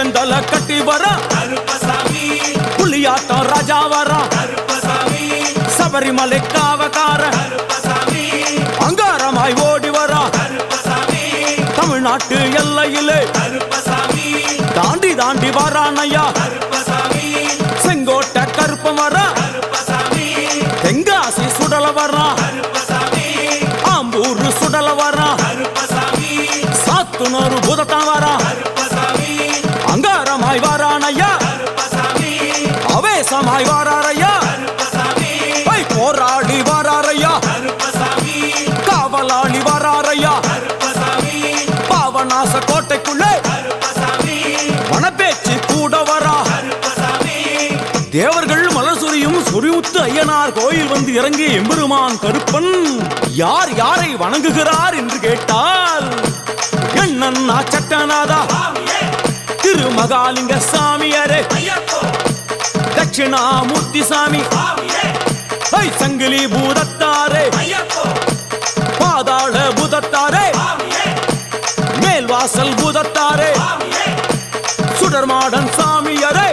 செந்தல கட்டி வர புலியாட்டம் ராஜா வர சபரிமலை காவக்கார அங்காரமாய் ஓடி வர தமிழ்நாட்டு எல்லையிலே தாண்டி தாண்டி வரானையா செங்கோட்டை கருப்பம் வர தெங்காசி சுடல வர ஆம்பூர் சுடல வர சாத்துனூர் புதத்தான் வர அங்காரமாய் வாரானையா அவேசமாய் வாராரையா போராடி வாராரையா காவலாளி வாராரையா பாவநாச கோட்டைக்குள்ளே வனப்பேச்சு கூட வரா தேவர்கள் மலர் சொரியும் சொரிமுத்து ஐயனார் கோயில் வந்து இறங்கி எம்பெருமான் கருப்பன் யார் யாரை வணங்குகிறார் என்று கேட்டால் என்னன்னா சட்டநாதா திருமகாலிங்க சாமியாரே தட்சிணாமூர்த்தி சாமி சங்கிலி பூதத்தாரே பாதாள பூதத்தாரே மேல்வாசல் பூதத்தாரே சுடர்மாடன் சாமியாரே